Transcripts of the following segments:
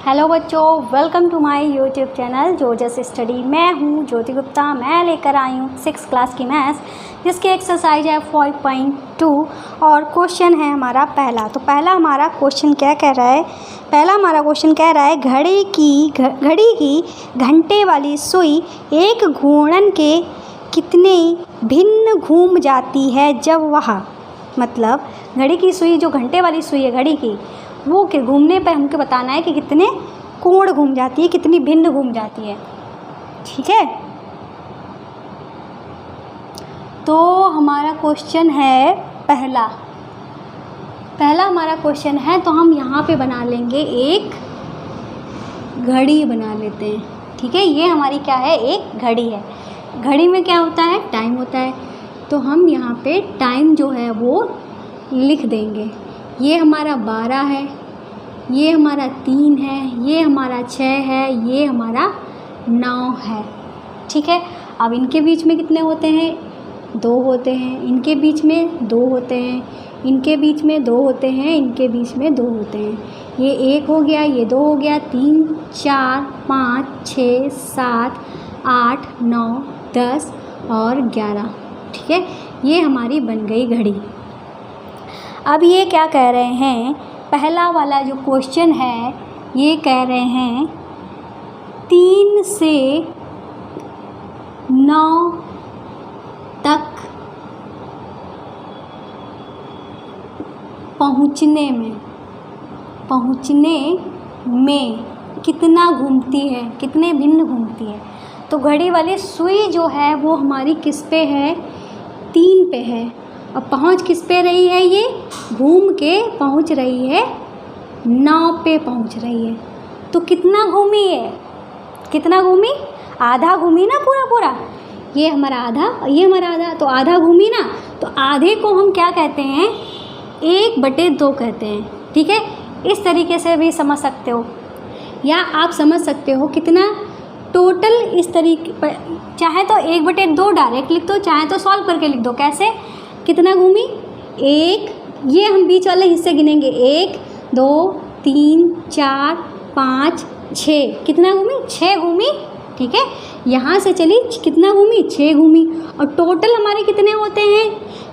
Hello बच्चों, welcome to my YouTube channel जोजस study. मैं हूँ ज्योति गुप्ता। मैं लेकर आई हूँ 6th क्लास की मैथ्स, जिसकी एक्सरसाइज है 5.2 और क्वेश्चन है हमारा पहला। तो पहला हमारा क्वेश्चन क्या कह रहा है? पहला हमारा क्वेश्चन कह रहा है घड़ी की घंटे वाली सुई एक घूर्णन के कितने भिन्न घूम जाती है जब वह, मतलब घड़ी की सुई, जो घंटे वाली सुई है घड़ी की, वो के घूमने पर हमको बताना है कि कितने कोण घूम जाती है, कितनी भिन्न घूम जाती है। ठीक है, तो हमारा क्वेश्चन है पहला हमारा क्वेश्चन है, तो हम यहाँ पे बना लेंगे एक घड़ी बना लेते हैं। ठीक है, ये हमारी क्या है? एक घड़ी है। घड़ी में क्या होता है? टाइम होता है। तो हम यहाँ पे टाइम जो है वो लिख देंगे। ये हमारा 12 है, ये हमारा 3 है, ये हमारा 6 है, ये हमारा 9 है। ठीक है, अब इनके बीच में कितने होते हैं? 2 होते हैं। इनके बीच में 2 होते हैं, इनके बीच में 2 होते हैं, इनके बीच में 2 होते हैं। ये 1 हो गया, ये 2 हो गया, 3 4 5 6 7 8 9 10 और 11। ठीक है, ये हमारी बन गई घड़ी। अब ये क्या कह रहे हैं? पहला वाला जो क्वेश्चन है ये कह रहे हैं 3 से 9 तक पहुँचने में कितना घूमती है, कितने भिन्न घूमती है। तो घड़ी वाली सुई जो है वो हमारी किस पे है? 3 पे है। अब पहुँच किस पे रही है? ये घूम के पहुँच रही है 9 पे पहुँच रही है। तो कितना घूमी है? कितना घूमी? आधा घूमी ना, पूरा। ये हमारा आधा और ये हमारा आधा, तो आधा घूमी ना। तो आधे को हम क्या कहते हैं? 1/2 कहते हैं। ठीक है, इस तरीके से भी समझ सकते हो, या आप समझ सकते हो कितना टोटल इस तरीके पर, चाहे तो 1/2 डायरेक्ट लिख दो, चाहे तो सॉल्व करके लिख दो। कैसे? कितना घूमी? 1, ये हम बीच वाले हिस्से गिनेंगे, 1 2 3 4 5 6। कितना घूमी? 6 घूमी। ठीक है, यहाँ से चली, कितना घूमी? 6 घूमी। और टोटल हमारे कितने होते हैं?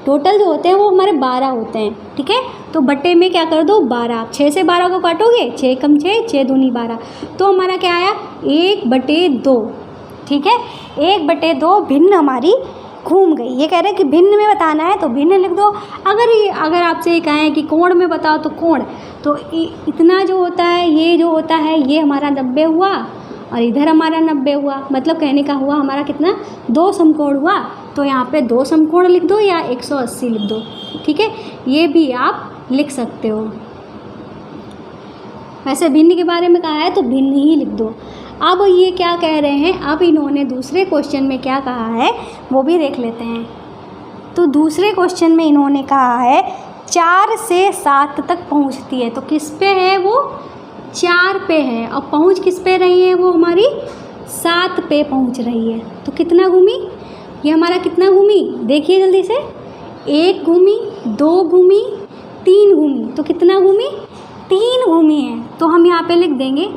टोटल जो होते हैं वो हमारे 12 होते हैं। ठीक है, तो बट्टे में क्या कर दो? 12। 6 से 12 को काटोगे, 6 कम 6, 6 दूनी 12। तो हमारा क्या आया? 1/2। ठीक है, 1/2 भिन्न हमारी घूम गई। ये कह रहे हैं कि भिन्न में बताना है तो भिन्न लिख दो। अगर आपसे ये कहें कि कोण में बताओ तो कोण, तो इतना जो होता है, ये जो होता है, ये हमारा 90 हुआ और इधर हमारा 90 हुआ। मतलब कहने का हुआ हमारा कितना? 2 समकोण हुआ। तो यहाँ पे 2 समकोण लिख दो या 180 लिख दो। ठीक है, ये भी आप लिख सकते हो। वैसे भिन्न के बारे में कहा है तो भिन्न ही लिख दो। अब ये क्या कह रहे हैं? अब इन्होंने दूसरे क्वेश्चन में क्या कहा है वो भी देख लेते हैं। तो दूसरे क्वेश्चन में इन्होंने कहा है 4 से 7 तक पहुंचती है। तो किस पे है वो? 4 पे है। और पहुंच किस पे रही है? वो हमारी 7 पे पहुंच रही है। तो कितना घूमी? ये हमारा कितना घूमी? देखिए जल्दी से, 1 घूमी, 2 घूमी, 3 घूमी। तो कितना घूमी? 3 घूमी है। तो हम यहाँ पे लिख देंगे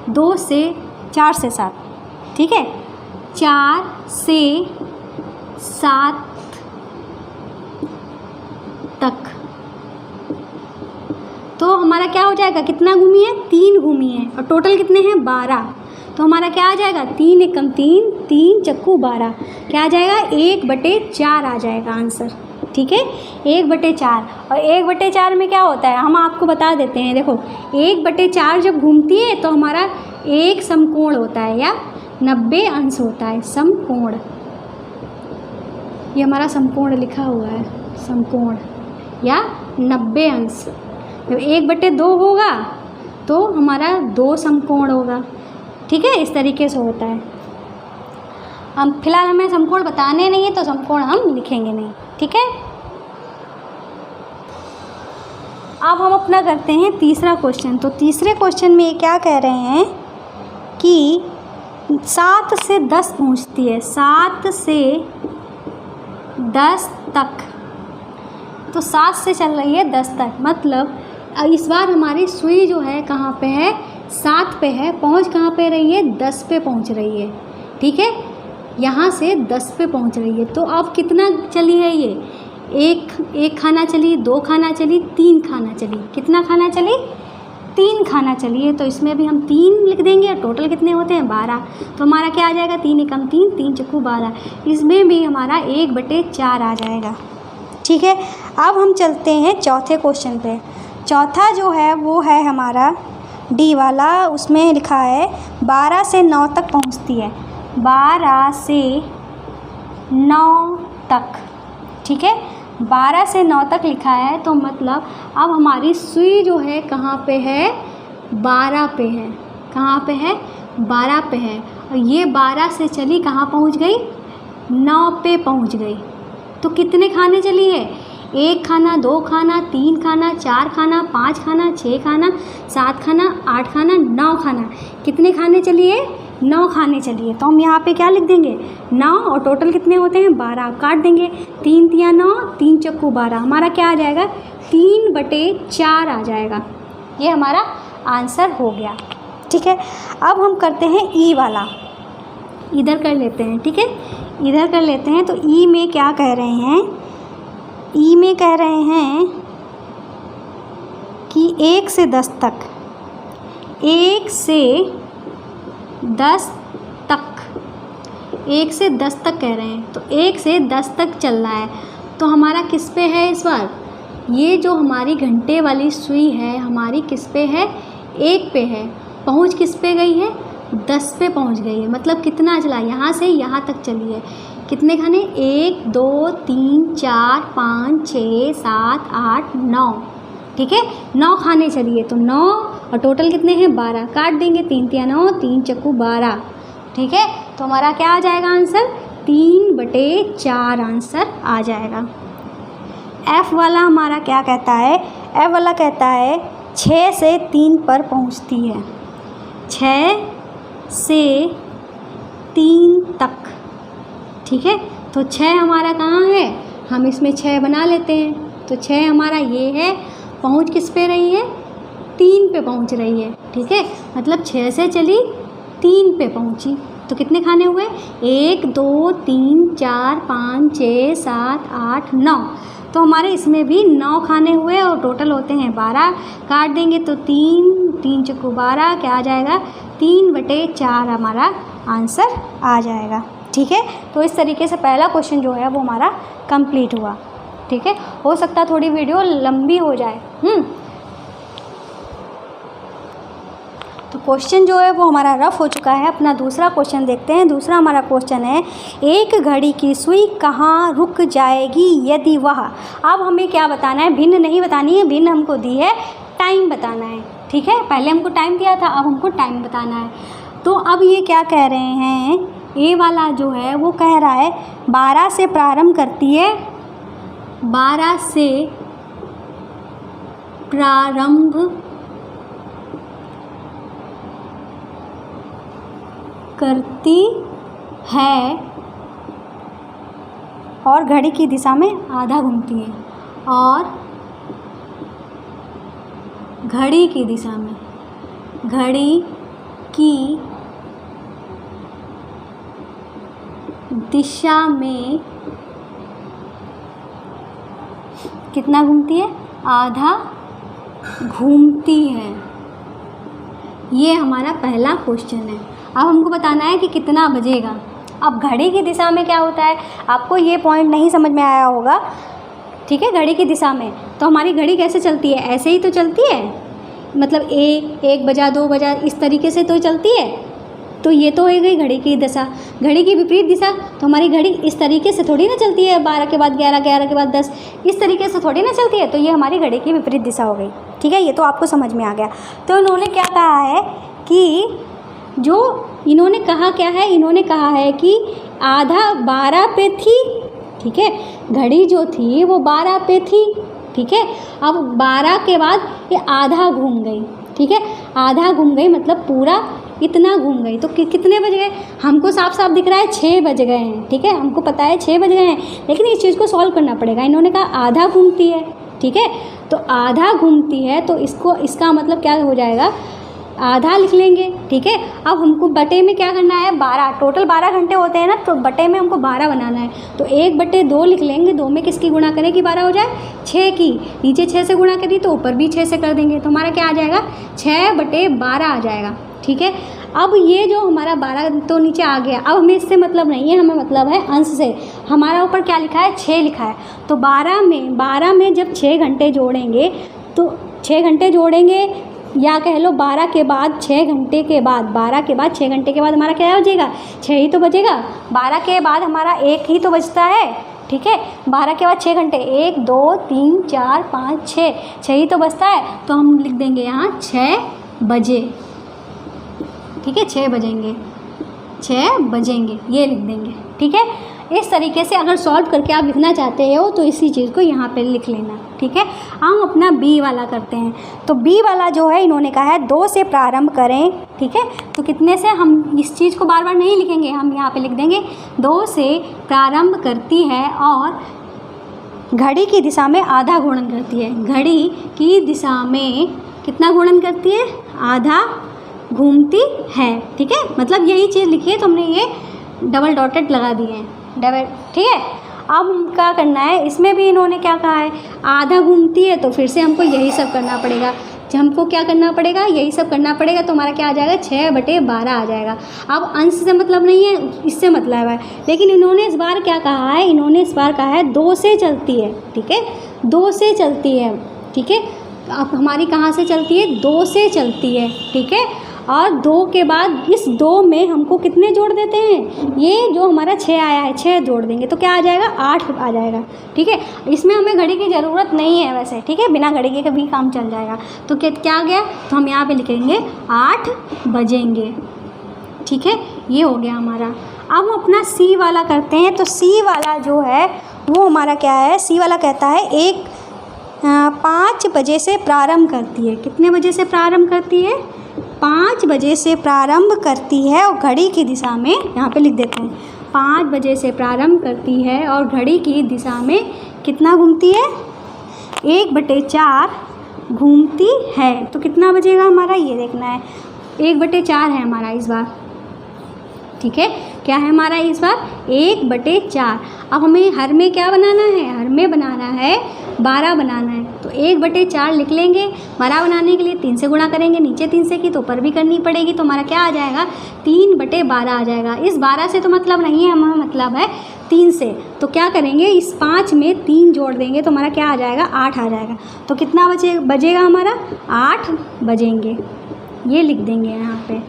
4 से 7। ठीक है, 4 से 7 तक। तो हमारा क्या हो जाएगा? कितना घूमी है? 3 घूमी है। और टोटल कितने हैं? 12। तो हमारा क्या आ जाएगा? 3 एकम 3, 3 चक्कू 12। क्या आ जाएगा? 1/4 आ जाएगा आंसर। ठीक है, 1/4। और 1/4 में क्या होता है हम आपको बता देते हैं। देखो, 1/4 जब घूमती है तो हमारा एक समकोण होता है या 90 अंश होता है। समकोण, ये हमारा समकोण लिखा हुआ है, समकोण या 90 अंश। जब 1/2 होगा तो हमारा 2 समकोण होगा। ठीक है, इस तरीके से होता है। हम फिलहाल हमें समकोण बताने नहीं है तो समकोण हम लिखेंगे नहीं। ठीक है, अब हम अपना करते हैं तीसरा क्वेश्चन। तो तीसरे क्वेश्चन में ये क्या कह रहे हैं कि 7 से 10 पहुंचती है, 7 से 10 तक। तो 7 से चल रही है 10 तक, मतलब इस बार हमारी सुई जो है कहाँ पे है? 7 पे है, पहुँच कहाँ पे रही है, 10 पे पहुँच रही है। ठीक है, यहाँ से 10 पे पहुँच रही है। तो अब कितना चली है ये, एक खाना चली, 2 खाना चली, 3 खाना चली। कितना खाना चली, 3 खाना चली है। तो इसमें भी हम 3 लिख देंगे और टोटल कितने होते हैं, 12। तो हमारा क्या आ जाएगा, 3 एकम 3, 3 चक्कू 12। इसमें भी हमारा 1/4 आ जाएगा। ठीक है, अब हम चलते हैं चौथे क्वेश्चन पे। चौथा जो है वो है हमारा डी वाला, उसमें लिखा है 12 से 9 तक पहुंचती है, 12 से 9 तक। ठीक है, 12 से 9 तक लिखा है, तो मतलब अब हमारी सुई जो है कहाँ पे है, 12 पे है। कहाँ पे है, 12 पे है। और ये 12 से चली कहाँ पहुँच गई, 9 पे पहुँच गई। तो कितने खाने चली है, 1 खाना, 2 खाना, 3 खाना, 4 खाना, 5 खाना, 6 खाना, 7 खाना, 8 खाना, 9 खाना। कितने खाने चली है, 9 खाने चली है। तो हम यहाँ पे क्या लिख देंगे, 9, और टोटल कितने होते हैं, 12। काट देंगे, 3 तिया 9, 3 चक्कू 12। हमारा क्या आ जाएगा, 3/4 आ जाएगा। ये हमारा आंसर हो गया। ठीक है, अब हम करते हैं ई वाला, इधर कर लेते हैं। ठीक है, इधर कर लेते हैं। तो ई में क्या कह रहे हैं, ई में कह रहे हैं कि 1 से 10 तक, 1 से 10 तक, 1 से 10 तक कह रहे हैं। तो 1 से 10 तक चलना है। तो हमारा किस पे है इस बार, ये जो हमारी घंटे वाली सुई है हमारी किस पे है, 1 पे है। पहुँच किस पे गई है, 10 पे पहुँच गई है। मतलब कितना चला, यहाँ से यहाँ तक चली है। कितने खाने, 1 2 3 4 5 6 7 8 9। ठीक है, 9 खाने चलिए। तो 9 और टोटल कितने हैं, 12। काट देंगे, 3 तिया 9, 3 चक्कू 12। ठीक है, तो हमारा क्या आ जाएगा आंसर, 3/4 आंसर आ जाएगा। एफ़ वाला हमारा क्या कहता है, एफ़ वाला कहता है 6 से 3 पर पहुंचती है, 6 से 3 तक। ठीक है, तो 6 हमारा कहाँ है, हम इसमें 6 बना लेते हैं। तो 6 हमारा ये है, पहुँच किस पे रही है, 3 पे पहुँच रही है। ठीक है, मतलब 6 से चली 3 पे पहुँची। तो कितने खाने हुए, 1 2 3 4 5 6 7 8 9। तो हमारे इसमें भी 9 खाने हुए और टोटल होते हैं 12। काट देंगे तो 3 चक्कू 12, क्या आ जाएगा, 3/4 हमारा आंसर आ जाएगा। ठीक है, तो इस तरीके से पहला क्वेश्चन जो है वो हमारा कंप्लीट हुआ। ठीक है, हो सकता है थोड़ी वीडियो लंबी हो जाए। तो क्वेश्चन जो है वो हमारा रफ हो चुका है। अपना दूसरा क्वेश्चन देखते हैं। दूसरा हमारा क्वेश्चन है, एक घड़ी की सुई कहाँ रुक जाएगी यदि वह, अब हमें क्या बताना है, भिन्न नहीं बतानी है, भिन्न हमको दी है, टाइम बताना है। ठीक है, पहले हमको टाइम दिया था, अब हमको टाइम बताना है। तो अब ये क्या कह रहे हैं, ए वाला जो है वो कह रहा है 12 से प्रारंभ करती है, 12 से प्रारंभ करती है और घड़ी की दिशा में आधा घूमती है, और घड़ी की दिशा में, घड़ी की दिशा में कितना घूमती है, आधा घूमती है। ये हमारा पहला क्वेश्चन है। अब हमको बताना है कि कितना बजेगा। अब घड़ी की दिशा में क्या होता है, आपको ये पॉइंट नहीं समझ में आया होगा। ठीक है, घड़ी की दिशा में तो हमारी घड़ी कैसे चलती है, ऐसे ही तो चलती है, मतलब 1 बजा 2 बजा इस तरीके से तो चलती है। तो ये तो हो गई घड़ी की दिशा। घड़ी की विपरीत दिशा, तो हमारी घड़ी इस तरीके से थोड़ी ना चलती है, 12 के बाद 11, 11 के बाद 10, इस तरीके से थोड़ी ना चलती है। तो ये हमारी घड़ी की विपरीत दिशा हो गई। ठीक है, ये तो आपको समझ में आ गया। तो इन्होंने क्या कहा है कि जो इन्होंने कहा क्या है, इन्होंने कहा है कि आधा 12 पे थी। ठीक है, घड़ी जो थी वो 12 पे थी। ठीक है, अब 12 के बाद ये आधा घूम गई। ठीक है, आधा घूम गई मतलब पूरा इतना घूम गई। तो कितने बज गए, हमको साफ साफ दिख रहा है 6 बज गए हैं। ठीक है, हमको पता है 6 बज गए हैं, लेकिन इस चीज़ को सॉल्व करना पड़ेगा। इन्होंने कहा आधा घूमती है। ठीक है, तो आधा घूमती है तो इसको, इसका मतलब क्या हो जाएगा, आधा लिख लेंगे, ठीक है। अब हमको बटे में क्या करना है, 12, टोटल 12 घंटे होते हैं ना, तो बटे में हमको 12 बनाना है, तो 1/2 लिख लेंगे। 2 में किसकी गुणा करें कि 12 हो जाए, 6 की, नीचे 6 से गुणा करी तो ऊपर भी 6 से कर देंगे, तो हमारा क्या आ जाएगा, 6/12 आ जाएगा, ठीक है। अब ये जो हमारा 12 तो नीचे आ गया, अब हमें इससे मतलब नहीं है, हमें मतलब है अंश से। हमारा ऊपर क्या लिखा है, 6 लिखा है, तो 12 में जब 6 घंटे जोड़ेंगे तो 6 घंटे जोड़ेंगे, या कह लो 12 के बाद 6 घंटे के बाद, 12 के बाद 6 घंटे के बाद हमारा क्या बचेगा, 6 ही तो बचेगा। 12 के बाद हमारा 1 ही तो बचता है, ठीक है। 12 के बाद 6 घंटे, 1 2 3 4 5 6 ही तो बचता है, तो हम लिख देंगे यहाँ 6 बजे, ठीक है। 6 बजेंगे, 6 बजेंगे, ये लिख देंगे, ठीक है। इस तरीके से अगर सॉल्व करके आप लिखना चाहते हो तो इसी चीज़ को यहाँ पे लिख लेना, ठीक है। हम अपना बी वाला करते हैं, तो बी वाला जो है इन्होंने कहा है 2 से प्रारंभ करें, ठीक है। तो कितने से, हम इस चीज़ को बार बार नहीं लिखेंगे, हम यहाँ पे लिख देंगे 2 से प्रारंभ करती है और घड़ी की दिशा में आधा गुणन करती है। घड़ी की दिशा में कितना गुणन करती है, आधा घूमती है, ठीक है। मतलब यही चीज़ लिखी है, तो हमने ये डबल डॉटेड लगा दिए हैं, डबल, ठीक है। अब क्या करना है, इसमें भी इन्होंने क्या कहा है, आधा घूमती है, तो फिर से हमको यही सब करना पड़ेगा। जब हमको क्या करना पड़ेगा, यही सब करना पड़ेगा, तो हमारा क्या आ जाएगा, 6/12 आ जाएगा। अब अंश से मतलब नहीं है, इससे मतलब है, लेकिन इन्होंने इस बार क्या कहा है, इन्होंने इस बार कहा है 2 से चलती है, ठीक है। 2 से चलती है, ठीक है। अब हमारी कहाँ से चलती है, 2 से चलती है, ठीक है। और 2 के बाद इस 2 में हमको कितने जोड़ देते हैं, ये जो हमारा 6 आया है, 6 जोड़ देंगे तो क्या आ जाएगा, 8 आ जाएगा, ठीक है। इसमें हमें घड़ी की ज़रूरत नहीं है वैसे, ठीक है, बिना घड़ी के भी काम चल जाएगा। तो क्या आ गया, तो हम यहाँ पे लिखेंगे 8 बजेंगे, ठीक है। ये हो गया हमारा। अब हम अपना सी वाला करते हैं, तो सी वाला जो है वो हमारा क्या है, सी वाला कहता है 5 बजे से प्रारंभ करती है। कितने बजे से प्रारंभ करती है, 5 बजे से प्रारंभ करती है और घड़ी की दिशा में, यहाँ पे लिख देते हैं, 5 बजे से प्रारंभ करती है और घड़ी की दिशा में कितना घूमती है, 1/4 घूमती है। तो कितना बजेगा हमारा, ये देखना है, 1/4 है हमारा इस बार, ठीक है। क्या है हमारा इस बार, 1/4। अब हमें हर में क्या बनाना है, हर में बनाना है 12 बनाना है, तो 1/4 लिख लेंगे। 12 बनाने के लिए 3 से गुणा करेंगे, नीचे 3 से की तो ऊपर भी करनी पड़ेगी, तो हमारा क्या आ जाएगा, 3/12 आ जाएगा। इस 12 से तो मतलब नहीं है, हमें मतलब है 3 से, तो क्या करेंगे, इस 5 में 3 जोड़ देंगे तो हमारा क्या आ जाएगा, 8 आ जाएगा। तो कितना बजेगा हमारा, 8 बजेंगे, ये लिख देंगे यहाँ पे।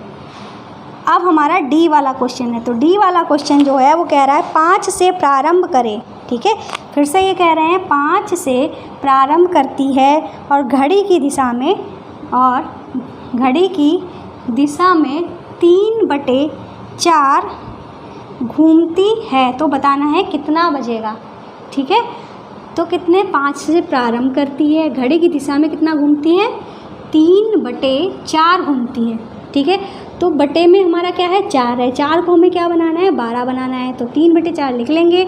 अब हमारा डी वाला क्वेश्चन है, तो डी वाला क्वेश्चन जो है वो कह रहा है 5 से प्रारंभ करें, ठीक है। फिर से ये कह रहे हैं 5 से प्रारंभ करती है और घड़ी की दिशा में, और घड़ी की दिशा में 3/4 घूमती है, तो बताना है कितना बजेगा, ठीक है। तो कितने, 5 से प्रारंभ करती है, घड़ी की दिशा में कितना घूमती है, 3/4 घूमती है, ठीक है। तो बटे में हमारा क्या है, 4 है, 4 को हमें क्या बनाना है, 12 बनाना है, तो 3/4 लिख लेंगे।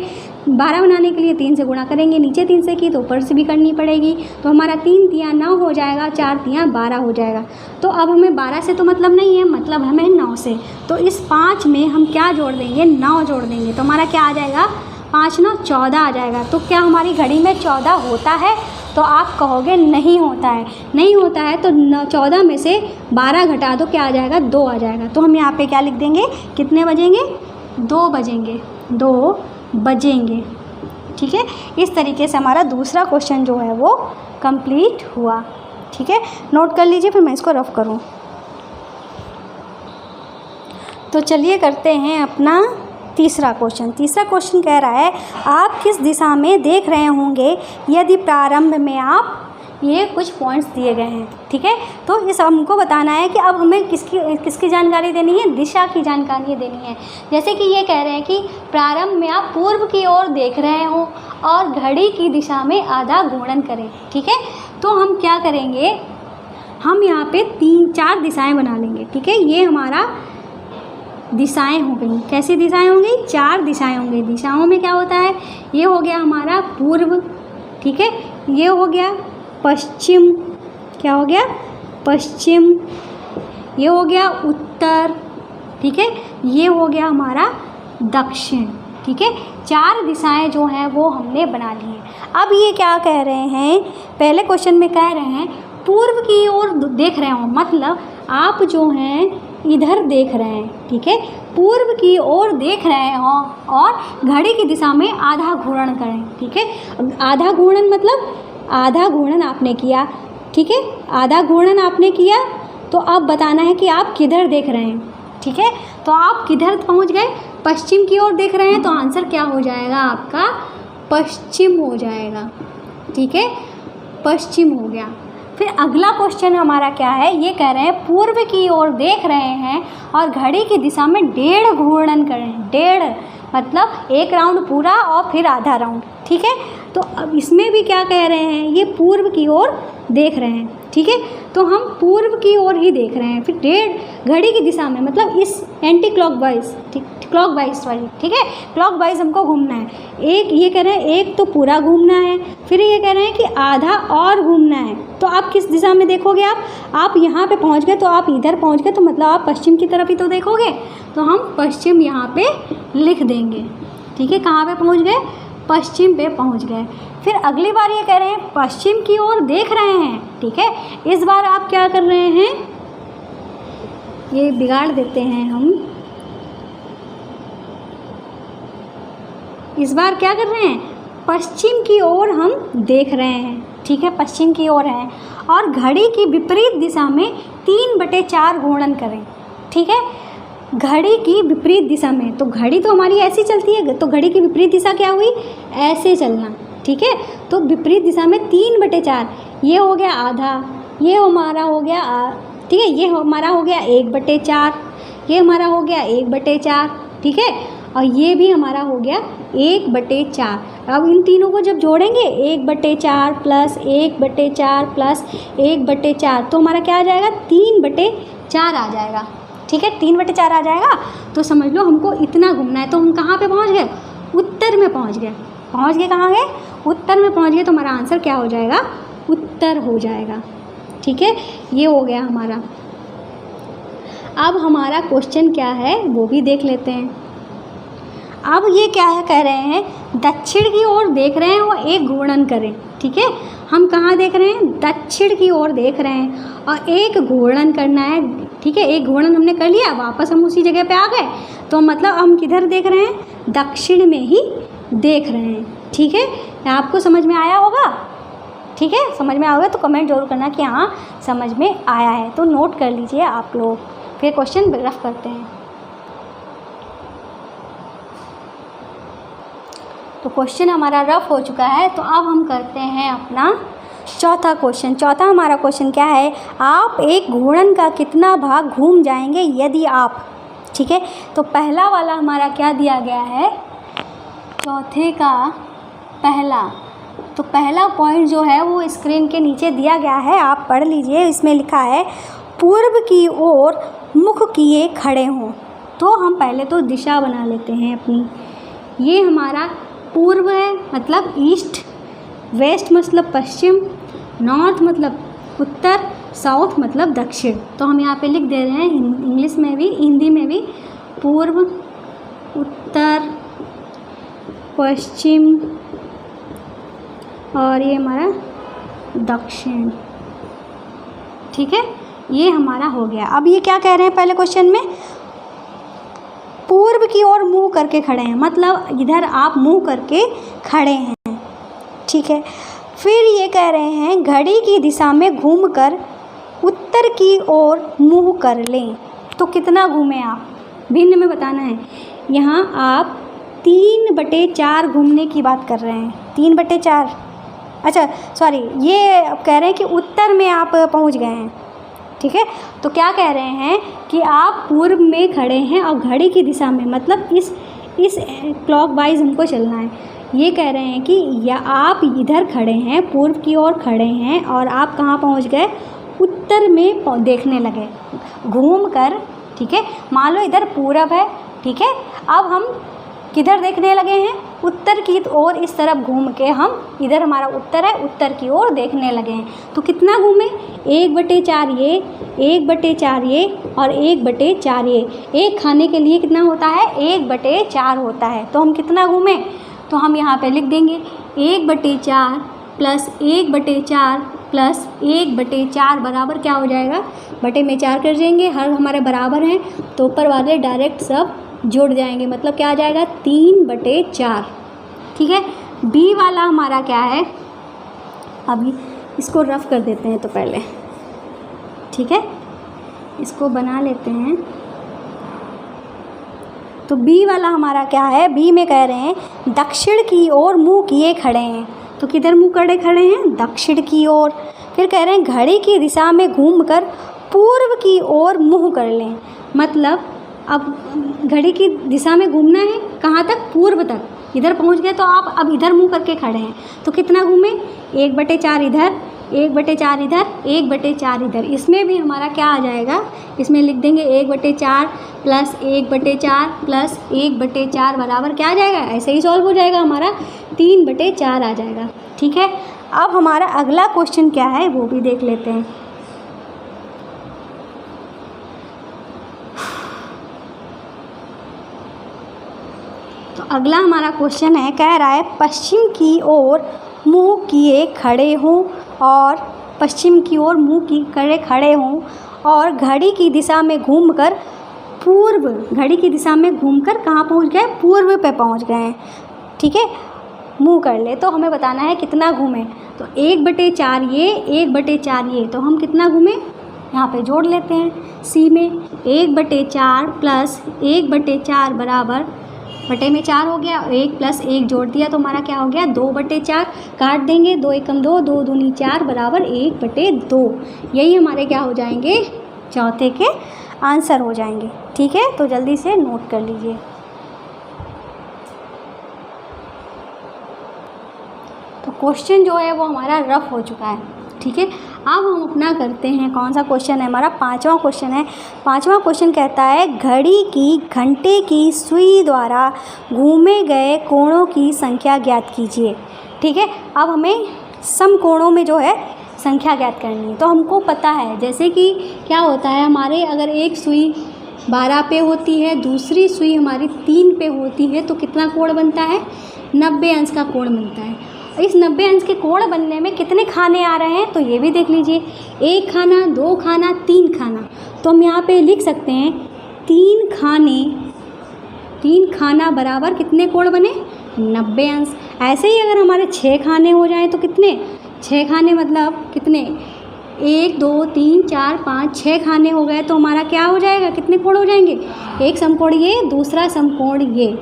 12 बनाने के लिए 3 से गुणा करेंगे, नीचे 3 से की तो ऊपर से भी करनी पड़ेगी, तो हमारा 3 तिया 9 हो जाएगा, 4 तिया 12 हो जाएगा। तो अब हमें 12 से तो मतलब नहीं है, मतलब हमें 9 से, तो इस 5 में हम क्या जोड़ देंगे, 9 जोड़ देंगे, तो हमारा क्या आ जाएगा, 5 9 14 आ जाएगा। तो क्या हमारी घड़ी में 14 होता है, तो आप कहोगे नहीं होता है, नहीं होता है, तो 14 में से 12 घटा दो, क्या आ जाएगा, 2 आ जाएगा। तो हम यहाँ पे क्या लिख देंगे, कितने बजेंगे, 2 बजेंगे, 2 बजेंगे, ठीक है। इस तरीके से हमारा दूसरा क्वेश्चन जो है वो कंप्लीट हुआ, ठीक है। नोट कर लीजिए, फिर मैं इसको रफ करूँ। तो चलिए करते हैं अपना तीसरा क्वेश्चन। तीसरा क्वेश्चन कह रहा है, आप किस दिशा में देख रहे होंगे यदि प्रारंभ में आप, ये कुछ पॉइंट्स दिए गए हैं, ठीक है। तो इस हमको बताना है कि अब हमें किसकी जानकारी देनी है, दिशा की जानकारी देनी है। जैसे कि ये कह रहे हैं कि प्रारंभ में आप पूर्व की ओर देख रहे हो और घड़ी की दिशा में आधा घूर्णन करें, ठीक है। तो हम क्या करेंगे, हम यहाँ पे 3-4 दिशाएं बना लेंगे, ठीक है। ये हमारा दिशाएं हो गई, कैसी दिशाएं होंगी, 4 दिशाएं होंगी। दिशाओं में क्या होता है, ये हो गया हमारा पूर्व, ठीक है, ये हो गया पश्चिम, क्या हो गया, पश्चिम, ये हो गया उत्तर, ठीक है, ये हो गया हमारा दक्षिण, ठीक है। 4 दिशाएं जो हैं वो हमने बना ली हैं। अब ये क्या कह रहे हैं, पहले क्वेश्चन में कह रहे हैं पूर्व की ओर देख रहे हो, मतलब आप जो हैं इधर देख रहे हैं, ठीक है, पूर्व की ओर देख रहे हो और घड़ी की दिशा में आधा घूर्णन करें, ठीक है। आधा घूर्णन मतलब आधा घूर्णन आपने किया, ठीक है, आधा घूर्णन आपने किया, तो अब बताना है कि आप किधर देख रहे हैं, ठीक है। तो आप किधर पहुंच गए, पश्चिम की ओर देख रहे हैं, तो आंसर क्या हो जाएगा आपका, पश्चिम हो जाएगा, ठीक है, पश्चिम हो गया। फिर अगला क्वेश्चन हमारा क्या है, ये कह रहे हैं पूर्व की ओर देख रहे हैं और घड़ी की दिशा में 1.5 घूर्णन करें। 1.5 मतलब 1 राउंड पूरा और फिर आधा राउंड, ठीक है। तो अब इसमें भी क्या कह रहे हैं, ये पूर्व की ओर देख रहे हैं, ठीक है, तो हम पूर्व की ओर ही देख रहे हैं। फिर 1.5 घड़ी की दिशा में, मतलब इस एंटी क्लॉकवाइज, ठीक, क्लॉकवाइज वाली, ठीक है, क्लॉकवाइज हमको घूमना है। एक ये कह रहे हैं एक तो पूरा घूमना है, फिर ये कह रहे हैं कि आधा और घूमना है। तो आप किस दिशा में देखोगे, आप यहाँ पे पहुँच गए तो आप इधर पहुँच गए, तो मतलब आप पश्चिम की तरफ ही तो देखोगे, तो हम पश्चिम यहाँ पे लिख देंगे, ठीक है। कहाँ पे पहुँच गए, पश्चिम पे पहुँच गए। फिर अगली बार ये कह रहे हैं पश्चिम की ओर देख रहे हैं, ठीक है। इस बार आप क्या कर रहे हैं, ये बिगाड़ देते हैं हम, इस बार क्या कर रहे हैं, पश्चिम की ओर हम देख रहे हैं, ठीक है, पश्चिम की ओर है और घड़ी की विपरीत दिशा में 3/4 घूर्णन करें, ठीक है। घड़ी की विपरीत दिशा में, तो घड़ी तो हमारी ऐसी चलती है, तो घड़ी की विपरीत दिशा क्या हुई, ऐसे चलना, ठीक है। तो विपरीत दिशा में 3/4, ये हो गया आधा, ये हमारा हो गया ठीक है, ये हमारा हो गया 1/4, ये हमारा हो गया 1/4, ठीक है, और ये भी हमारा हो गया 1/4। अब इन तीनों को जब जोड़ेंगे 1/4 प्लस 1/4 प्लस 1/4, तो हमारा क्या आ जाएगा, 3/4 आ जाएगा, ठीक है, 3/4 आ जाएगा। तो समझ लो हमको इतना घूमना है, तो हम कहाँ पे पहुँच गए, उत्तर में पहुँच गए। पहुँच गए कहाँ गए, उत्तर में पहुँच गए, तो हमारा आंसर क्या हो जाएगा, उत्तर हो जाएगा, ठीक है। ये हो गया हमारा। अब हमारा क्वेश्चन क्या है वो भी देख लेते हैं। अब ये क्या है, कह रहे हैं दक्षिण की ओर देख रहे हैं और 1 घूर्णन करें, ठीक है। हम कहाँ देख रहे हैं, दक्षिण की ओर देख रहे हैं और 1 घूर्णन करना है, ठीक है। 1 घूर्णन हमने कर लिया, वापस हम उसी जगह पे आ गए, तो मतलब हम किधर देख रहे हैं, दक्षिण में ही देख रहे हैं, ठीक है। आपको समझ में आया होगा, ठीक है, समझ में आएगा तो कमेंट जरूर करना कि हाँ समझ में आया है, तो नोट कर लीजिए आप लोग। फिर क्वेश्चन रफ करते हैं। तो क्वेश्चन हमारा रफ हो चुका है, तो अब हम करते हैं अपना चौथा क्वेश्चन। चौथा हमारा क्वेश्चन क्या है, आप एक घूर्णन का कितना भाग घूम जाएंगे यदि आप, ठीक है। तो पहला वाला हमारा क्या दिया गया है, चौथे का पहला, तो पहला पॉइंट जो है वो स्क्रीन के नीचे दिया गया है, आप पढ़ लीजिए। इसमें लिखा है पूर्व की ओर मुख किए खड़े हों। तो हम पहले तो दिशा बना लेते हैं अपनी। ये हमारा पूर्व है मतलब ईस्ट, वेस्ट मतलब पश्चिम, नॉर्थ मतलब उत्तर, साउथ मतलब दक्षिण। तो हम यहाँ पे लिख दे रहे हैं इंग्लिश में भी, हिंदी में भी, पूर्व, उत्तर, पश्चिम और ये हमारा दक्षिण, ठीक है। ये हमारा हो गया। अब ये क्या कह रहे हैं पहले क्वेश्चन में, पूर्व की ओर मुंह करके खड़े हैं, मतलब इधर आप मुंह करके खड़े हैं, ठीक है। फिर ये कह रहे हैं घड़ी की दिशा में घूमकर उत्तर की ओर मुंह कर लें। तो कितना घूमें आप, भिन्न में बताना है। यहाँ आप 3/4 घूमने की बात कर रहे हैं, 3/4, अच्छा सॉरी, ये अब कह रहे हैं कि उत्तर में आप पहुँच गए हैं, ठीक है। तो क्या कह रहे हैं कि आप पूर्व में खड़े हैं और घड़ी की दिशा में, मतलब इस क्लॉकवाइज हमको चलना है। ये कह रहे हैं कि या आप इधर खड़े हैं, पूर्व की ओर खड़े हैं और आप कहाँ पहुँच गए, उत्तर में देखने लगे घूम कर, ठीक है। मान लो इधर पूरब है, ठीक है, अब हम किधर देखने लगे हैं, उत्तर की ओर, इस तरफ घूम के हम, इधर हमारा उत्तर है, उत्तर की ओर देखने लगे हैं। तो कितना घूमे, 1/4 ये, 1/4 ये, और 1/4 ये। एक खाने के लिए कितना होता है? 1/4 होता है। तो हम कितना घूमें? तो हम यहाँ पे लिख देंगे 1/4 प्लस 1/4 प्लस 1/4 बराबर क्या हो जाएगा? बटे में 4 कर देंगे, हर हमारे बराबर हैं तो ऊपर वाले डायरेक्ट सब जुड़ जाएंगे, मतलब क्या आ जाएगा? 3/4। ठीक है। बी वाला हमारा क्या है? अभी इसको रफ कर देते हैं तो पहले, ठीक है, इसको बना लेते हैं। तो बी वाला हमारा क्या है? बी में कह रहे हैं दक्षिण की ओर मुंह किए खड़े हैं। तो किधर मुंह करे खड़े हैं? दक्षिण की ओर। फिर कह रहे हैं घड़ी की दिशा में घूमकर पूर्व की ओर मुंह कर लें। मतलब अब घड़ी की दिशा में घूमना है कहाँ तक? पूर्व तक। इधर पहुँच गए तो आप अब इधर मुंह करके खड़े हैं तो कितना घूमें? 1/4 इधर, 1/4 इधर, 1/4 इधर। इसमें भी हमारा क्या आ जाएगा? इसमें लिख देंगे 1/4 प्लस 1/4 प्लस 1/4 बराबर क्या आ जाएगा? ऐसे ही सॉल्व हो जाएगा हमारा, 3/4 आ जाएगा। ठीक है। अब हमारा अगला क्वेश्चन क्या है वो भी देख लेते हैं। तो अगला हमारा क्वेश्चन है, कह रहा है पश्चिम की ओर मुंह किए खड़े हों और पश्चिम की ओर मुंह की खड़े हों और घड़ी की दिशा में घूमकर पूर्व, घड़ी की दिशा में घूमकर कहाँ पहुँच गए? पूर्व पे पहुँच गए हैं। ठीक है। मुंह कर ले तो हमें बताना है कितना घूमें। तो 1/4 ये, 1/4 ये, तो हम कितना घूमें? यहाँ पे जोड़ लेते हैं सी में 1/4 प्लस 1/4 बराबर बटे में 4 हो गया, 1 प्लस 1 जोड़ दिया तो हमारा क्या हो गया? 2/4। काट देंगे, 2 एकम 2, 2 दूनी 4 बराबर 1/2। यही हमारे क्या हो जाएंगे? चौथे के आंसर हो जाएंगे। ठीक है। तो जल्दी से नोट कर लीजिए। तो क्वेश्चन जो है वो हमारा रफ हो चुका है। ठीक है। अब हम अपना करते हैं, कौन सा क्वेश्चन है हमारा? 5वां क्वेश्चन है। 5वां क्वेश्चन कहता है घड़ी की घंटे की सुई द्वारा घूमे गए कोणों की संख्या ज्ञात कीजिए। ठीक है। अब हमें समकोणों में जो है संख्या ज्ञात करनी है। तो हमको पता है जैसे कि क्या होता है हमारे, अगर एक सुई 12 पे होती है, दूसरी सुई हमारी 3 पे होती है तो कितना कोण बनता है? 90 अंश का कोण बनता है। इस 90 अंश के कोण बनने में कितने खाने आ रहे हैं? तो ये भी देख लीजिए, 1 खाना, 2 खाना, 3 खाना। तो हम यहाँ पे लिख सकते हैं 3 खाने, 3 खाना बराबर कितने कोण बने? 90 अंश। ऐसे ही अगर हमारे 6 खाने हो जाएं तो कितने? 6 खाने मतलब कितने? 1 2 3 4 5 6 खाने हो गए तो हमारा क्या हो जाएगा? कितने कोण हो जाएंगे? एक समकोण ये, दूसरा समकोण ये।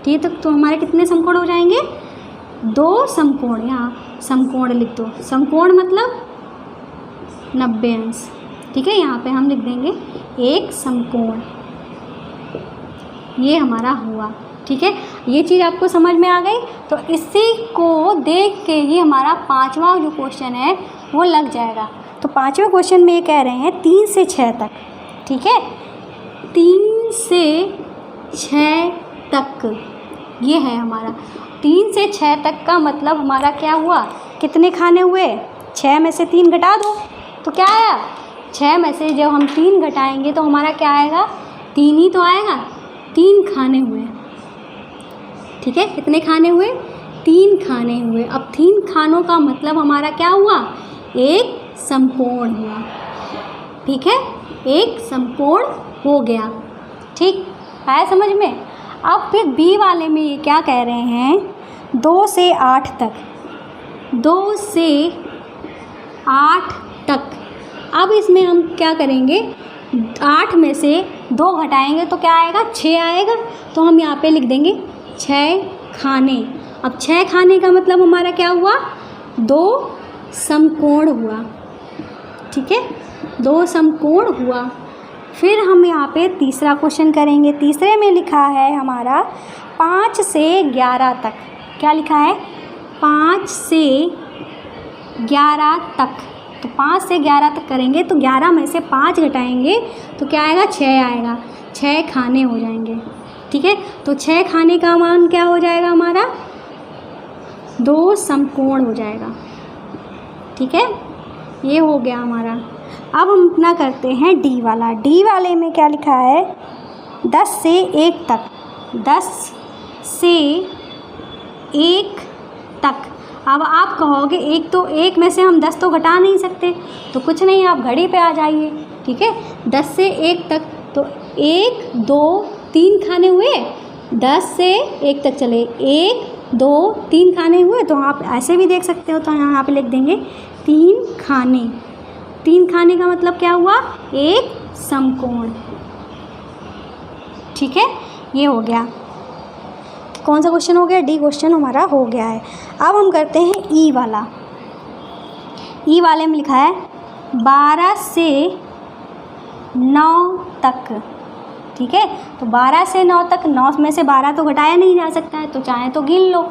ठीक है। तो हमारे कितने समकोण हो जाएंगे? 2 समकोण। यहाँ समकोण लिख दो, समकोण मतलब 90 अंश। ठीक है। यहाँ पे हम लिख देंगे एक समकोण, ये हमारा हुआ। ठीक है। ये चीज़ आपको समझ में आ गई। तो इसी को देख के ही हमारा 5वां जो क्वेश्चन है वो लग जाएगा। तो 5वें क्वेश्चन में ये कह रहे हैं 3 से 6 तक। ठीक है। 3 से 6 तक ये है हमारा। 3 से 6 तक का मतलब हमारा क्या हुआ? कितने खाने हुए? 6 में से 3 घटा दो तो क्या आया? 6 में से जब हम 3 घटाएंगे तो हमारा क्या आएगा? 3 ही तो आएगा। 3 खाने हुए। ठीक है। कितने खाने हुए? 3 खाने हुए। अब 3 खानों का मतलब हमारा क्या हुआ? एक समकोण हुआ। ठीक है। एक समकोण हो गया। ठीक आया समझ में? अब फिर बी वाले में ये क्या कह रहे हैं? 2 से 8 तक, 2 से 8 तक। अब इसमें हम क्या करेंगे? 8 में से 2 घटाएंगे तो क्या आएगा? 6 आएगा। तो हम यहाँ पे लिख देंगे 6 खाने। अब 6 खाने का मतलब हमारा क्या हुआ? 2 समकोण हुआ। ठीक है। 2 समकोण हुआ। फिर हम यहाँ पे तीसरा क्वेश्चन करेंगे। तीसरे में लिखा है हमारा 5 से 11 तक। क्या लिखा है? 5 से 11 तक। तो 5 से 11 तक करेंगे तो 11 में से 5 घटाएंगे तो क्या आएगा? 6 आएगा। 6 खाने हो जाएंगे। ठीक है। तो 6 खाने का मान क्या हो जाएगा हमारा? 2 समकोण हो जाएगा। ठीक है। ये हो गया हमारा। अब हम अपना करते हैं डी वाला। डी वाले में क्या लिखा है, 10 से 1 तक, 10 से 1 तक। अब आप कहोगे एक तो एक में से हम 10 तो घटा नहीं सकते, तो कुछ नहीं, आप घड़ी पे आ जाइए, ठीक है। 10 से 1 तक, तो 1 2 3 खाने हुए, 10 से 1 तक चले, 1 2 3 खाने हुए, तो आप ऐसे भी देख सकते हो। तो यहाँ पे लिख देंगे 3 खाने। 3 खाने का मतलब क्या हुआ, एक समकोण, ठीक है। ये हो गया, कौन सा क्वेश्चन हो गया, डी क्वेश्चन हमारा हो गया है। अब हम करते हैं ई वाला। ई वाले में लिखा है 12 से 9 तक, ठीक है। तो 12 से 9 तक, 9 में से 12 तो घटाया नहीं जा सकता है, तो चाहे तो गिन लो,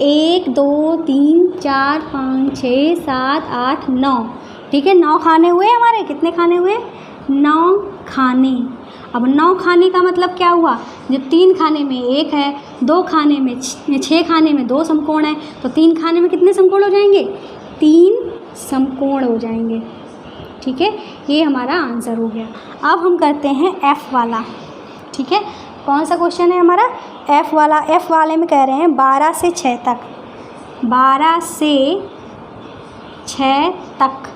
1 2 3 4 5 6 7 8 9, ठीक है। 9 खाने हुए हमारे, कितने खाने हुए, 9 खाने। अब 9 खाने का मतलब क्या हुआ, जब 3 खाने में 1 है, 2 खाने में 6 खाने में 2 समकोण है, तो 3 खाने में कितने समकोण हो जाएंगे, 3 समकोण हो जाएंगे, ठीक है। ये हमारा आंसर हो गया। अब हम करते हैं एफ़ वाला, ठीक है। कौन सा क्वेश्चन है हमारा, एफ़ वाला। एफ़ वाले में कह रहे हैं 12 से 6 तक, 12 से 6 तक,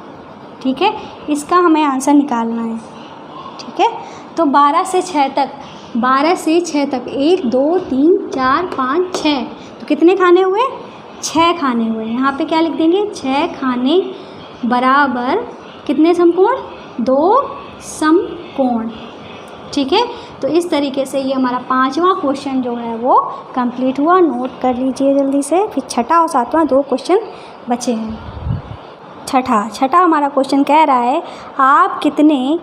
ठीक है। इसका हमें आंसर निकालना है, ठीक है। तो 12 से 6 तक, 12 से 6 तक, 1 2 3 4 5 6, तो कितने खाने हुए, 6 खाने हुए। यहाँ पे क्या लिख देंगे, 6 खाने बराबर कितने समकोण, 2 समकोण, ठीक है। तो इस तरीके से ये हमारा 5वां क्वेश्चन जो है वो कंप्लीट हुआ। नोट कर लीजिए जल्दी से। फिर छठा और 7वां 2 क्वेश्चन बचे हैं। छठा हमारा क्वेश्चन कह रहा है, आप कितने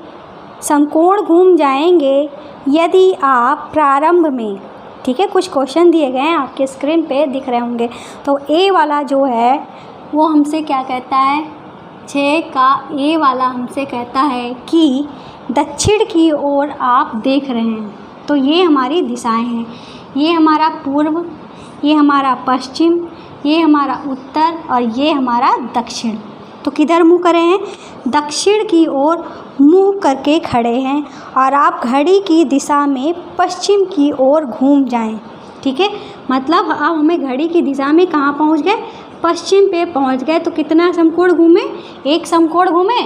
समकोण घूम जाएंगे यदि आप प्रारंभ में, ठीक है। कुछ क्वेश्चन दिए गए हैं, आपके स्क्रीन पे दिख रहे होंगे। तो ए वाला जो है वो हमसे क्या कहता है, 6 का ए वाला हमसे कहता है कि दक्षिण की ओर आप देख रहे हैं, तो ये हमारी दिशाएं हैं। ये हमारा पूर्व, ये हमारा पश्चिम, ये हमारा उत्तर और ये हमारा दक्षिण। तो किधर मुँह करे हैं, दक्षिण की ओर मुँह करके खड़े हैं और आप घड़ी की दिशा में पश्चिम की ओर घूम जाएं, ठीक है। मतलब अब हमें घड़ी की दिशा में कहाँ पहुँच गए, पश्चिम पे पहुँच गए। तो कितना समकोण घूमे, एक समकोण घूमे।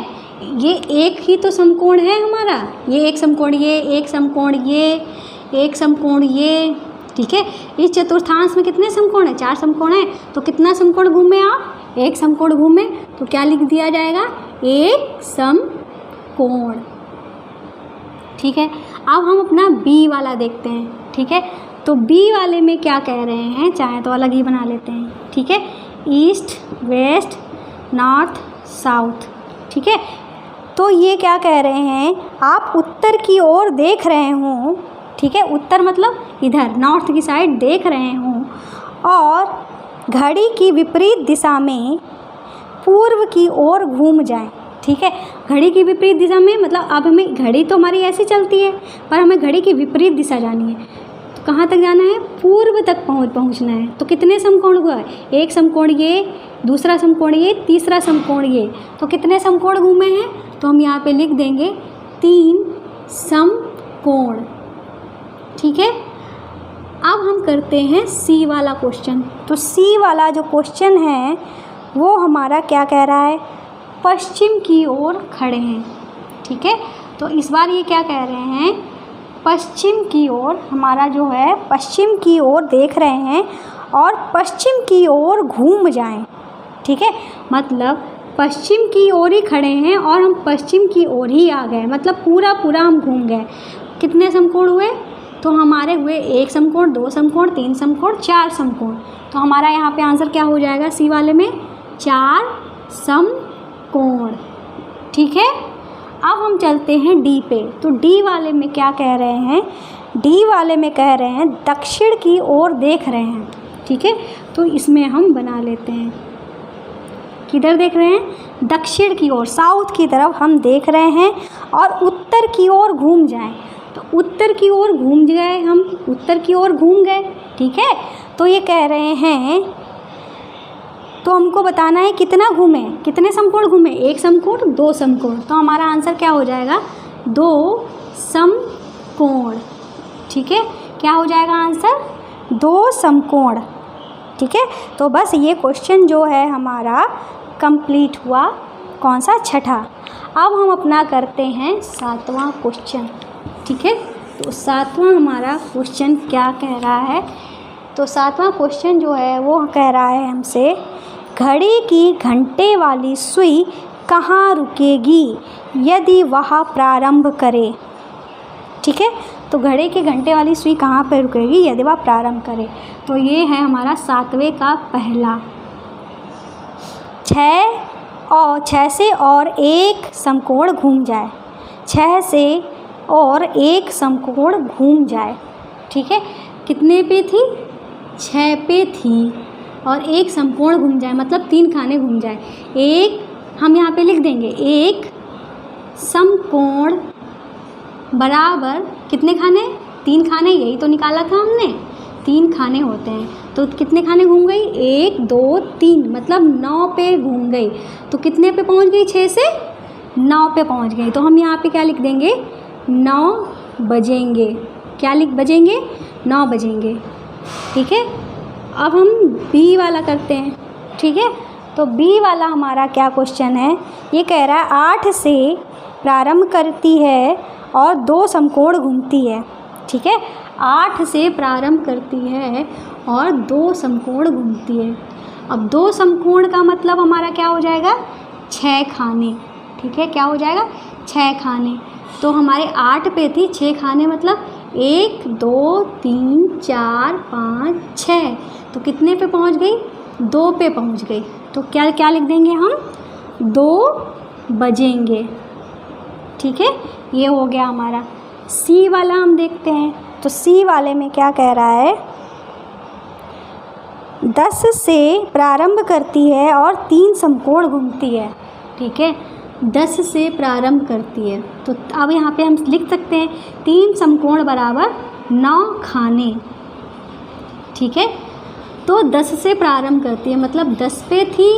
ये एक ही तो समकोण है हमारा, ये एक समकोण, ये एक समकोण, ये एक समकोण, ये, ठीक है। इस चतुर्थांश में कितने समकोण है, 4 समकोण है। तो कितना समकोण घूमे आप, एक समकोण घूमे, तो क्या लिख दिया जाएगा, एक समकोण, ठीक है। अब हम अपना बी वाला देखते हैं, ठीक है। तो बी वाले में क्या कह रहे हैं, चाहे तो अलग ही बना लेते हैं, ठीक है। ईस्ट वेस्ट नॉर्थ साउथ, ठीक है। तो ये क्या कह रहे हैं, आप उत्तर की ओर देख रहे हों, ठीक है। उत्तर मतलब इधर नॉर्थ की साइड देख रहे हों और घड़ी की विपरीत दिशा में पूर्व की ओर घूम जाएं, ठीक है। घड़ी की विपरीत दिशा में मतलब अब हमें, घड़ी तो हमारी ऐसी चलती है, पर हमें घड़ी की विपरीत दिशा जानी है। तो कहाँ तक जाना है, पूर्व तक पहुँचना है। तो कितने समकोण हुआ, एक समकोण ये, दूसरा समकोण ये, तीसरा समकोण ये, तो कितने समकोण घूमे हैं। तो हम यहाँ पे लिख देंगे 3 समकोण, ठीक है। अब हम करते हैं सी वाला क्वेश्चन। तो सी वाला जो क्वेश्चन है वो हमारा क्या कह रहा है, पश्चिम की ओर खड़े हैं, ठीक है। तो इस बार ये क्या कह रहे हैं, पश्चिम की ओर, हमारा जो है पश्चिम की ओर देख रहे हैं और पश्चिम की ओर घूम जाएं, ठीक है। मतलब पश्चिम की ओर ही खड़े हैं और हम पश्चिम की ओर ही आ गए, मतलब पूरा हम घूम गए। कितने समकोण हुए, तो हमारे हुए 1 समकोण, 2 समकोण, 3 समकोण, 4 समकोण। तो हमारा यहाँ पे आंसर क्या हो जाएगा, सी वाले में 4 समकोण, ठीक है। अब हम चलते हैं डी पे। तो डी वाले में क्या कह रहे हैं, डी वाले में कह रहे हैं दक्षिण की ओर देख रहे हैं, ठीक है। तो इसमें हम बना लेते हैं, किधर देख रहे हैं, दक्षिण की ओर, साउथ की तरफ हम देख रहे हैं और उत्तर की ओर घूम जाएं। तो उत्तर की ओर घूम गए, हम उत्तर की ओर घूम गए, ठीक है। तो ये कह रहे हैं तो हमको बताना है कितना घूमे, कितने समकोण घूमे, एक समकोण, दो समकोण। तो हमारा आंसर क्या हो जाएगा, 2 समकोण। ठीक है, क्या हो जाएगा आंसर, 2 समकोण। ठीक है, तो बस ये क्वेश्चन जो है हमारा कंप्लीट हुआ। कौन सा, छठा। अब हम अपना करते हैं 7वां क्वेश्चन। ठीक है, तो 7वां हमारा क्वेश्चन क्या कह रहा है, तो 7वां क्वेश्चन जो है वो कह रहा है हमसे, घड़ी की घंटे वाली सुई कहाँ रुकेगी यदि वह प्रारंभ करे। ठीक है, तो घड़ी की घंटे वाली सुई कहाँ पर रुकेगी यदि वह प्रारंभ करे। तो ये है हमारा 7वें का पहला, 6 से और एक समकोण घूम जाए, 6 से और एक समकोण घूम जाए। ठीक है, कितने पे थी, 6 पे थी और एक समकोण घूम जाए, मतलब 3 खाने घूम जाए। एक हम यहाँ पे लिख देंगे, एक समकोण बराबर कितने खाने, 3 खाने, यही तो निकाला था हमने, 3 खाने होते हैं। तो कितने खाने घूम गई, 1 2 3, मतलब 9 पे घूम गई। तो कितने पे पहुंच गई, 6 से 9 पे पहुंच गई। तो हम यहाँ पे क्या लिख देंगे, 9 बजेंगे। क्या बजेंगे, 9 बजेंगे। ठीक है, अब हम बी वाला करते हैं। ठीक है, तो बी वाला हमारा क्या क्वेश्चन है, ये कह रहा है 8 से प्रारंभ करती है और 2 समकोण घूमती है। ठीक है, 8 से प्रारंभ करती है और 2 समकोण घूमती है। अब 2 समकोण का मतलब हमारा क्या हो जाएगा, 6 खाने। ठीक है, क्या हो जाएगा, 6 खाने। तो हमारे 8 पे थी, 6 खाने मतलब 1 2 3 4 5 6। तो कितने पे पहुंच गई, 2 पे पहुंच गई। तो क्या क्या लिख देंगे हम, 2 बजेंगे। ठीक है, ये हो गया हमारा। सी वाला हम देखते हैं, तो सी वाले में क्या कह रहा है, 10 से प्रारंभ करती है और 3 समकोण घूमती है। ठीक है, 10 से प्रारंभ करती है, तो अब यहाँ पे हम लिख सकते हैं 3 समकोण बराबर 9 खाने। ठीक है, तो 10 से प्रारंभ करती है मतलब 10 पे थी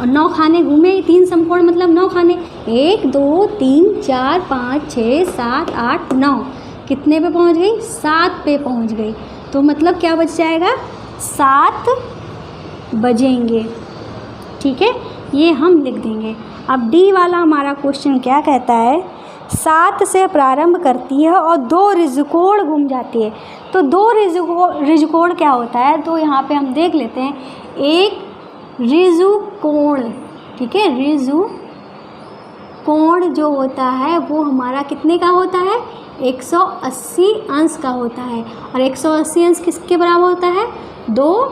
और 9 खाने घूमे, 3 समकोण मतलब 9 खाने, 1 2 3 4 5 6 7 8 9। कितने पे पहुंच गई, 7 पे पहुंच गई। तो मतलब क्या बच जाएगा, 7 बजेंगे। ठीक है, ये हम लिख देंगे। अब डी वाला हमारा क्वेश्चन क्या कहता है, 7 से प्रारंभ करती है और 2 ऋजुकोण घूम जाती है। तो 2 ऋजुकोण क्या होता है, तो यहाँ पे हम देख लेते हैं। एक ऋजुकोण, ठीक है, ऋजुकोण जो होता है वो हमारा कितने का होता है, 180 अंश का होता है। और 180 अंश किसके बराबर होता है, 2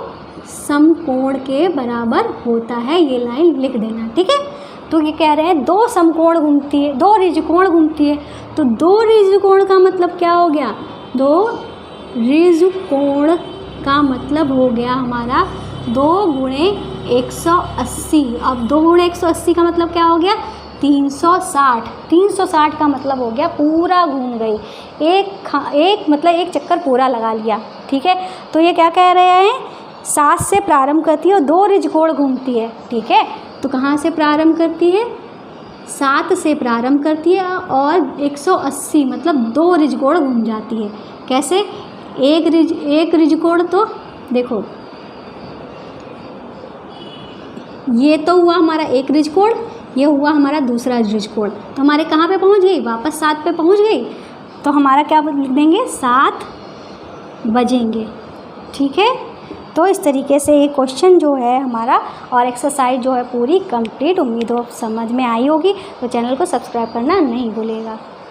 समकोण के बराबर होता है। ये लाइन लिख देना। ठीक है, तो ये कह रहे हैं 2 समकोण घूमती है, 2 ऋजुकोण घूमती है। तो 2 ऋजुकोण का मतलब क्या हो गया, 2 ऋजुकोण का मतलब हो गया हमारा 2 गुणे 180। अब 2 गुणे 180 का मतलब क्या हो गया, 360। 360 का मतलब हो गया पूरा घूम गई, एक मतलब एक चक्कर पूरा लगा लिया। ठीक है, तो ये क्या कह रहे हैं, 7 से प्रारंभ करती है और 2 ऋजुकोण घूमती है। ठीक है, तो कहाँ से प्रारंभ करती है, 7 से प्रारंभ करती है और 180 मतलब 2 ऋजुकोण घूम जाती है। कैसे, एक ऋजुकोण, तो देखो ये तो हुआ हमारा एक ऋजुकोण, ये हुआ हमारा दूसरा ऋजुकोण। तो हमारे कहाँ पे पहुँच गई, वापस 7 पे पहुँच गई। तो हमारा क्या लिख देंगे, 7 बजेंगे। ठीक है, तो इस तरीके से ये क्वेश्चन जो है हमारा और एक्सरसाइज जो है पूरी कंप्लीट। उम्मीद हो समझ में आई होगी। तो चैनल को सब्सक्राइब करना नहीं भूलिएगा।